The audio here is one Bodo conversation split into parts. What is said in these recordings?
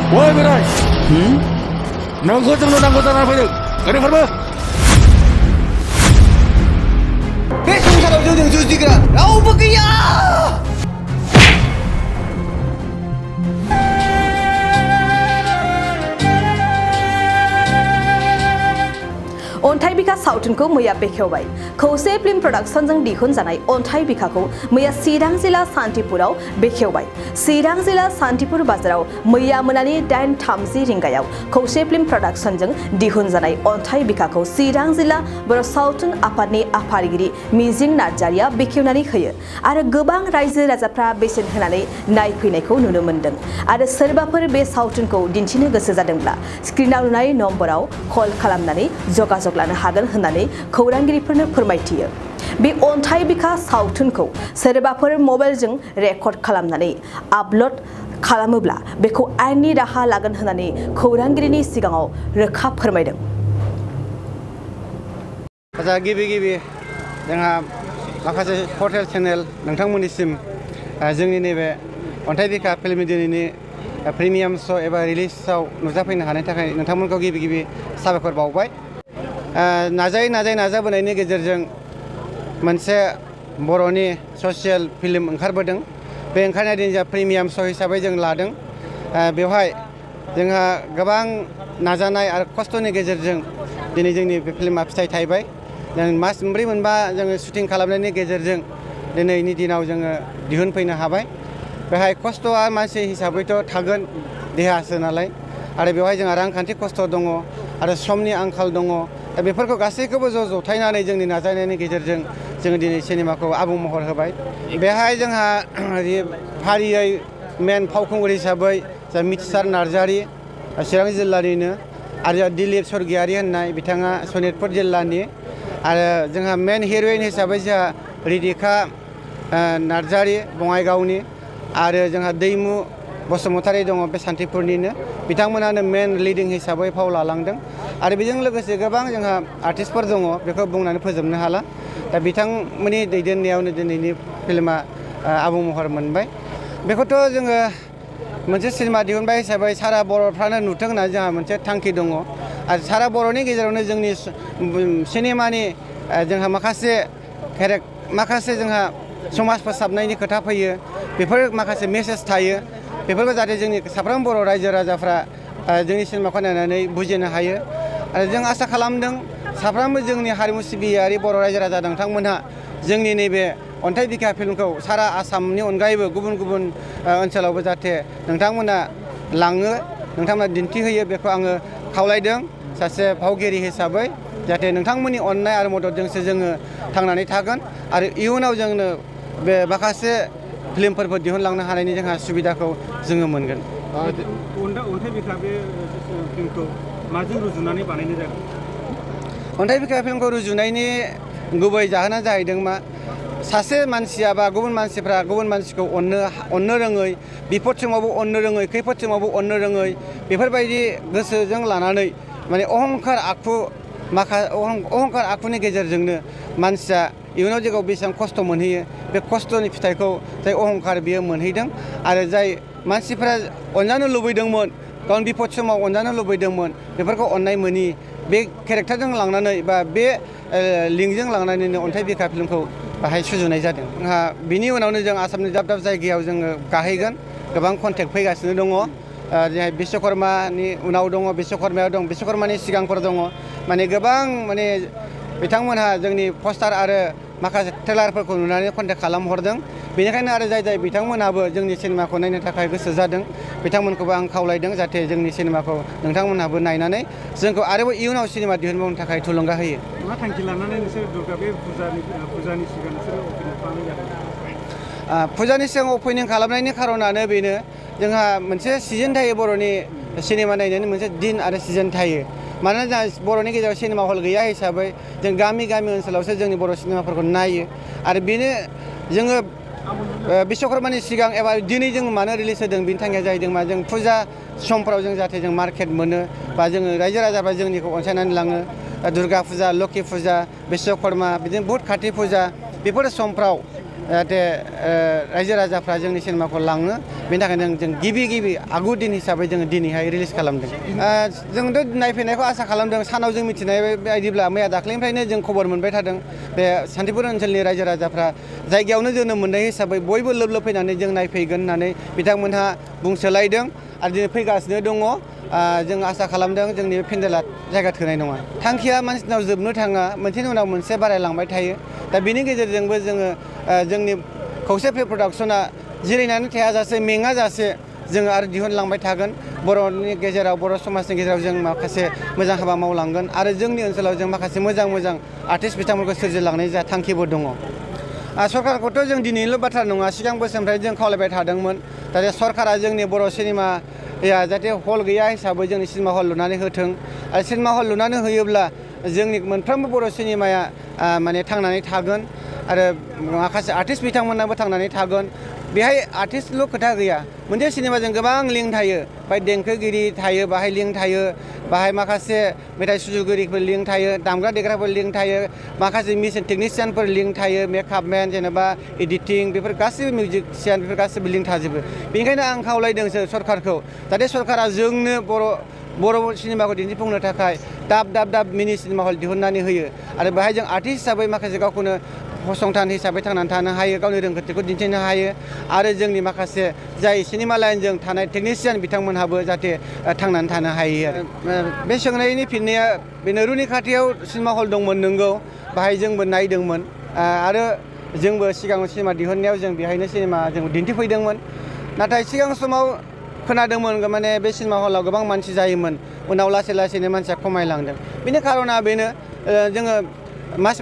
Woi Mirai, nunggu jalan apa itu? Kalian pergi? Besok salah ujung jus dikira, kau pergi ya. अन्थाइ बिखा सावथुनखौ मैया बेखेवबाय खौसे फिल्म प्रडाक्शनजों दिहुनजानाय अन्थाइ बिखाखौ मैया चिरां जिल्ला सान्तिपुराव बेखेवबाय चिरां जिल्ला सान्तिपुर बाजाराव मैया मोनानि 8:30 रिंगायाव खौसे फिल्म प्रडाक्शनजों दिहुनजानाय अन्थाइ बिखाखौ चिरां जिल्ला बर' सावथुन आफादनि आफादगिरि मिजिं नार्जारिया बेखेवनानै होयो आरो गोबां रायजो राजाफ्रा बेसेन होनानै नायफैनायखौ नुनो मोन्दों आरो सोरबाफोर बे सावथुनखौ दिन्थिनो गोसो जादोंब्ला स्क्रिनाव नुनाय नम्बराव कल खालामनानै जगाजग लानो हागोन होननानै खौरांगिरिफोरनो फोरमायथियो बे अन्थाइ बिखा सावथुनखौ सोरबाफोर मबाइलजों रेकर्ड खालामनानै आपल'ड खालामोब्ला बेखौ आयेननि राहा लागोन होननानै खौरांगिरिनि सिगाङाव रोखा फोरमायदों। गिबि जोंहा माखासे पर्टेल चेनेल नोंथांमोननिसिम जोंनि नैबे अन्थाइ बिखा फिल्म दिनैनि प्रिमियाम श' एबा रिलिजआव नुजाफैनो हानायनि थाखाय नोंथांमोनखौ गिबि साबायखर बावबाय। नाजायै नाजाबोनायनि गेजेरजों मोनसे बर'नि ससियेल फिल्म ओंखारबोदों बे ओंखारनाय दिन जोंहा प्रिमियाम श' हिसाबै जों लादों बेवहाय जोंहा गोबां नाजानाय आरो खस्थ'नि गेजेरजों दिनै जोंनि बे फिल्मा फिथाइ थायबाय जों मास मोनब्रै मोनबा जोङो शुटिं खालामनायनि गेजेरजों दिनैनि दिनाव जोङो दिहुनफैनो हाबाय बेहाय खस्थ'आ मानसि हिसाबैथ' थागोन देहासो नालाय आरो बेवहाय जोंहा रांखान्थि खस्थ' दङ आरो समनि आंखाल दङ दा बेफोरखौ गासैखौबो जथायनानै जोंनि नाजानायनि गेजेरजों जोङो दिनै सिनेमाखौ आबुं महर होबाय बेहाय जोंहा फारियै मेन फावखुंगुर हिसाबै जा मिथिसार नार्जारि चिरां जिल्लानिनो आरो दिलीप स्वर्गियारि होननाय बिथाङा सनितपुर जिल्लानि आरो जोंहा मेन हिर'इन हिसाबै जोंहा रिदिका नार्जारि बङाइगावनि आरो जोंहा दैमु बसुमतारी दङ बे सान्तिपुरनिनो बिथांमोनानो मेन लिडिं हिसाबै फाव लालांदों आरो बेजों लोगोसे गोबां जोंहा आर्टिस्टफोर दङ बेखौ बुंनानै फोजोबनो हाला दा बिथांमोननि दैदेननायावनो दिनैनि फिल्मा आबुं महर मोनबाय बेखौथ' जोङो मोनसे सिनेमा दिहुनबाय हिसाबै सारा बर'फ्रानो नुथों होनना जोंहा मोनसे थांखि दङ आरो सारा बर'नि गेजेरावनो जोंनि सिनेमानि जोंहा माखासे जोंहा समाज फोसाबनायनि खोथा फैयो बेफोर माखासे मेसेज थायो बेफोरखौ जाहाथे जोंनि साफ्रोम बर' रायजो राजाफ्रा जोंनि सिनेमाखौ नायनानै बुजिनो हायो आरो जों आसा खालामदों साफ्रोमबो जोंनि हारिमु सिबियारि बर' रायजो राजा नोंथांमोनहा जोंनि नैबे अन्थाइ बिखा फिल्मखौ सारा आसामनि अनगायैबो गुबुन ओनसोलावबो जाहाथे नोंथांमोना लाङो नोंथांमोना दिन्थिहोयो बेखौ आङो खावलायदों सासे फावगिरि हिसाबै जाहाथे नोंथांमोननि अननाय आरो मददजोंसो जोङो थांनानै थागोन आरो इयुनाव जोंनो बे माखासे फिल्मफोरबो दिहुनलांनो हानायनि जोंहा सुबिदाखौ जोङो मोनगोन। अन्थाइ बिखा बे फिल्मखौ माजों रुजुनानै बानायनाय जागोन? अन्थाइ बिखा फिल्मखौ रुजुनायनि गुबै जाहोना जाहैदों मा सासे मानसिया बा गुबुन मानसिफ्रा गुबुन मानसिखौ अननो रोङै बिपद समावबो अननो रोङै खैफोद समावबो अननो रोङै बेफोरबायदि गोसोजों लानानै माने अहंखार आखुनि गेजेरजोंनो मानसिया इयुनाव जोगाव बेसेबां खस्थ' मोनहैयो बे खस्थ'नि फिथाइखौ जाय अहंखार बियो मोनहैदों आरो जाय मानसिफ्रा अनजानो लुबैदोंमोन गावनि बिपद समाव अनजानो लुबैदोंमोन बेफोरखौ अननाय मोनि बे केरेक्टारजों लांनानै बा बे लिंकजों लांनानैनो अन्थाइ बिखा फिल्मखौ बाहाय सुजुनाय जादों जोंहा बिनि उनावनो जों आसामनि दाब जायगायाव जोङो गाहैगोन गोबां कन्टेक्ट फैगासिनो दङ जेरै बिश्वकर्मानि उनाव दङ बिश्वकर्मायाव दं बिश्वकर्मानि सिगांफोर दङ माने गोबां माने बिथांमोनहा जोंनि पस्टार आरो माखासे ट्रेलारफोरखौ नुनानै कन्टेक्ट खालामहरदों बेनिखायनो आरो जाय बिथांमोनहाबो जोंनि सिनेमाखौ नायनो थाखाय गोसो जादों बिथांमोनखौबो आं खावलायदों जाहाथे जोंनि सिनेमाखौ नोंथांमोनहाबो नायनानै जोंखौ आरोबाव इयुनाव सिनेमा दिहुनबावनो थाखाय थुलुंगा होयो। मा थांखि लानानै नोंसोर दुर्गा बे फुजानि सिगां नोंसोर अपेनिं खालामनाय जादों? फुजानि सिगां अपेनिं खालामनायनि खारनानो बेनो जोंहा मोनसे सिजोन थायो बर'नि सिनेमा नायनायनि मोनसे दिन आरो सिजोन थायो मानोना जोंहा बर'नि गेजेराव सिनेमा हल गैया हिसाबै जों गामि ओनसोलावसो जोंनि बर' सिनेमाफोरखौ नायो आरो बेनो जोङो बिश्वकर्मानि सिगां एबा दिनै जों मानो रिलिज होदों बिनि थांखिया जाहैदों मा जों फुजा समफ्राव जों जाहाथे जों मार्केट मोनो बा जोङो रायजो राजाफ्रा जोंनिखौ अनसायनानै लाङो दुर्गा फुजा लक्षि फुजा बिश्वकर्मा बिदिनो बहुत खाथि फुजा बेफोर समफ्राव जाहाथे रायजो राजाफ्रा जोंनि सिनेमाखौ लाङो बेनि थाखायनो जों गिबि आगु दिन हिसाबै जोङो दिनैहाय रिलिज खालामदों जोंथ' नायफैनायखौ आसा खालामदों सानाव जों मिथिनाय बायदिब्ला मैया दाख्लैनिफ्रायनो जों खबर मोनबाय थादों बे सान्तिपुर ओनसोलनि रायजो राजाफ्रा जायगायावनो जोनोम मोननाय हिसाबै बयबो लोब फैनानै जों नायफैगोन होननानै बिथांमोनहा बुंसोलायदों आरो दिनै फैगासिनो दङ जों आसा खालामदों जोंनि बे पेन्डेला जायगा थोनाय नङा थांखिया मानसिनाव जोबनो थाङा मोनसेनि उनाव मोनसे बारायलांबाय थायो दा बिनि गेजेरजोंबो जोङो जोंनि खौसे प्ले प्रडाक्सना जिरायनानै थायाजासे मेङाजासे जोङो आरो दिहुनलांबाय थागोन बर'नि गेजेराव बर' समाजनि गेजेराव जों माखासे मोजां हाबा मावलांगोन आरो जोंनि ओनसोलाव जों माखासे मोजां आर्टिस्ट बिथांमोनखौ सोरजिलांनाय जा थांखिबो दङ सरकारखौथ' जों दिनैनिल' बाथ्रा नङा सिगां बोसोरनिफ्राय जों खावलायबाय थादोंमोन जाहाथे सरकारा जोंनि बर' सिनेमाया जाहाथे हल गैया हिसाबै जोंनि सिनेमा हल लुनानै होथों आरो सिनेमा हल लुनानै होयोब्ला जोंनि मोनफ्रोमबो बर' सिनेमाया माने थांनानै थागोन आरो माखासे आर्टिस्ट बिथांमोनाबो थांनानै थागोन बेहाय आर्टिस्टल' खोथा गैया मोनसे सिनेमाजों गोबां लिंक थायो बाहाय देंखोगिरि थायो बाहाय लिंक थायो बाहाय माखासे मेथाइ सुजुगिरिफोर लिंक थायो दामग्रा देग्राफोर लिंक थायो माखासे मिउजिक टेकनिशियानफोर लिंक थायो मेकआपमेन जेनेबा एडिटिं बेफोर गासैबो मिउजिशियान बेफोर गासैबो लिंक थाजोबो बेनिखायनो आं खावलायदोंसो सरकारखौ जाहाथे सरकारा जोंनो बर' सिनेमाखौ दिन्थिफुंनो थाखाय दाब मिनि सिनेमा हल दिहुननानै होयो आरो बेहाय जों आर्टिस्ट हिसाबै माखासे गावखौनो फसंथान हिसाबै थांनानै थानो हायो गावनि रोंगौथिखौ दिन्थिनो हायो आरो जोंनि माखासे जाय सिनेमा लाइनजों थानाय टेकनिशियान बिथांमोनहाबो जाहाथे थांनानै थानो हायो आरो बे सोंनायनि फिननाया बेनो रुनि खाथियाव सिनेमा हल दंमोन नंगौ बाहाय जोंबो नायदोंमोन आरो जोंबो सिगाङाव सिनेमा दिहुननायाव जों बेहायनो सिनेमा जों दिन्थिफैदोंमोन नाथाय सिगां समाव खोनादोंमोन माने बे सिनेमा हलाव गोबां मानसि जायोमोन उनाव लासैनो मानसिया खमायलांदों बेनि खारना बेनो जोङो मास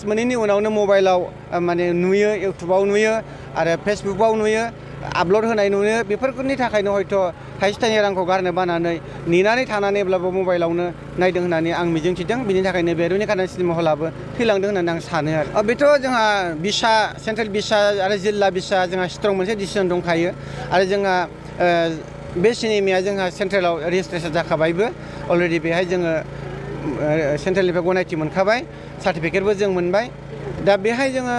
मोननैनि उनावनो मबाइलाव माने नुयो इउटुबाव नुयो आरो फेसबुकआव नुयो आपल'ड होनाय नुयो बेफोरनि थाखायनो हयथ' थाइसे थाइनै रांखौ गारनो बानानै नेनानै थानानैब्लाबो मबाइलावनो नायदों होननानै आं मिजिंथिदों बिनि थाखायनो बे रुनिखाता सिनेमा हलाबो थैलांदों होननानै आं सानो आरो बेथ' जोंहा बिसा सेन्ट्रेल बिसा आरो जिल्ला बिसा जोंहा स्ट्रं मोनसे डिसिसन दंखायो आरो जोंहा बे सिनेमाया जोंहा सेन्ट्रेलाव रेजिस्ट्रेसन जाखाबायबो अलरेडि बेहाय जोङो सेन्ट्रेलनिफ्राय गनायथि मोनखाबाय सार्टिफिकेटबो जों मोनबाय दा बेहाय जोङो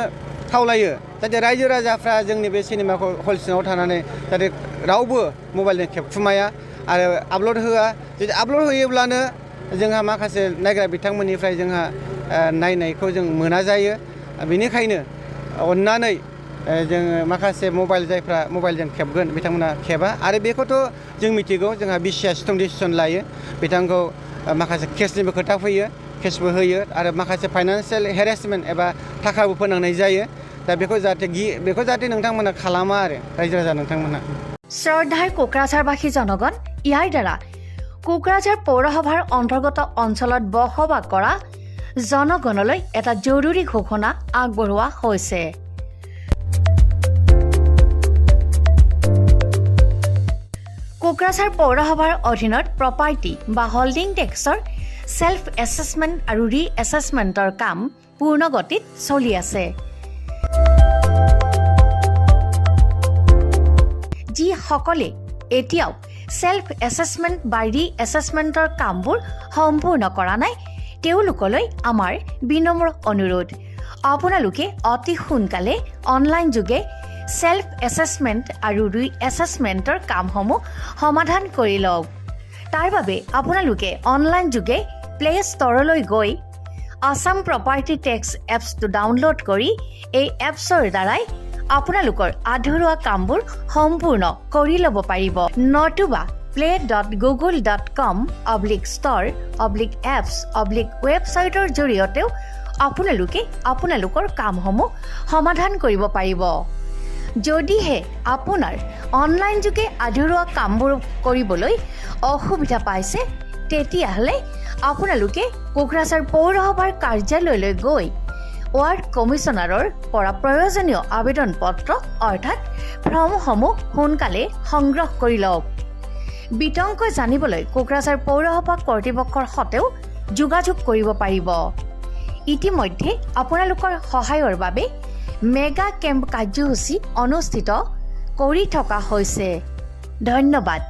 खावलायो जाहाथे रायजो राजाफ्रा जोंनि बे सिनेमाखौ हल सिङाव थानानै जाहाथे रावबो मबाइलजों खेबखुमाया आरो आपल'ड होआ जुदि आपल'ड होयोब्लानो जोंहा माखासे नायग्रा बिथांमोननिफ्राय जोंहा नायनायखौ जों मोना जायो बेनिखायनो अननानै जोङो माखासे जायफ्रा मबाइलजों खेबगोन बिथांमोना खेबा आरो बेखौथ' जों मिथिगौ जोंहा बिसिया स्ट्रं डिसिसन लायो बिथांखौ माखासे केसनिबो खोथा फैयो केसबो होयो आरो माखासे फाइनान्सियेल हेरेसमेन्ट एबा थाखाबो फोनांनाय जायो दा बेखौ जाहाथे नोंथांमोना खालामा आरो रायजो राजा नोंथांमोना শ্ৰদ্ধাৰ কোকৰাঝাৰবাসী জনগণ ইয়াৰ দ্বাৰা কোকৰাঝাৰ পৌৰসভাৰ অন্তৰ্গত অঞ্চলত বসবাস কৰা জনগণলৈ এটা জৰুৰী ঘোষণা আগবঢ়োৱা হৈছে কোকৰাঝাৰ পৌৰসভাৰ অধীনত প্ৰপাৰ্টি বা হোল্ডিং টেক্সৰ সেল্ফ এছেছমেণ্ট আৰু ৰি এছেছমেণ্টৰ কাম পূৰ্ণ গতিত চলি আছে যিসকলে এতিয়াও সেল্ফ এছেছমেণ্ট বা ৰি এছেছমেণ্টৰ কামবোৰ সম্পূৰ্ণ কৰা নাই তেওঁলোকলৈ আমাৰ বিনম্ৰ অনুৰোধ আপোনালোকে অতি সোনকালে অনলাইন যোগে সেল্ফ এছেছমেণ্ট আৰু ৰি এছেছমেণ্টৰ কামসমূহ সমাধান কৰি লওক তাৰ বাবে আপোনালোকে অনলাইন যোগে প্লে ষ্টৰলৈ গৈ আসাম প্ৰপাৰ্টি টেক্স এপছটো ডাউনলোড কৰি এই এপছৰ দ্বাৰাই আপোনালোকৰ আধৰুৱা কামবোৰ সম্পূৰ্ণ কৰি ল'ব পাৰিব নতুবা play.google.com/store/apps/websiteৰ জৰিয়তেও আপোনালোকে আপোনালোকৰ কামসমূহ সমাধান কৰিব পাৰিব যদিহে আপোনাৰ অনলাইন যোগে আধৰুৱা কামবোৰ কৰিবলৈ অসুবিধা পাইছে তেতিয়াহ'লে আপোনালোকে কোকৰাঝাৰ পৌৰসভাৰ কাৰ্যালয়লৈ গৈ ৱাৰ্ড কমিছনাৰৰ পৰা প্ৰয়োজনীয় আবেদন পত্ৰ অৰ্থাৎ ফৰ্মসমূহ সোনকালে সংগ্ৰহ কৰি লওক বিতংকৈ জানিবলৈ কোকৰাঝাৰ পৌৰসভা কৰ্তৃপক্ষৰ সৈতেও যোগাযোগ কৰিব পাৰিব ইতিমধ্যে আপোনালোকৰ সহায়ৰ বাবে মেগা কেম্প কাৰ্যসূচী অনুষ্ঠিত কৰি থকা হৈছে ধন্যবাদ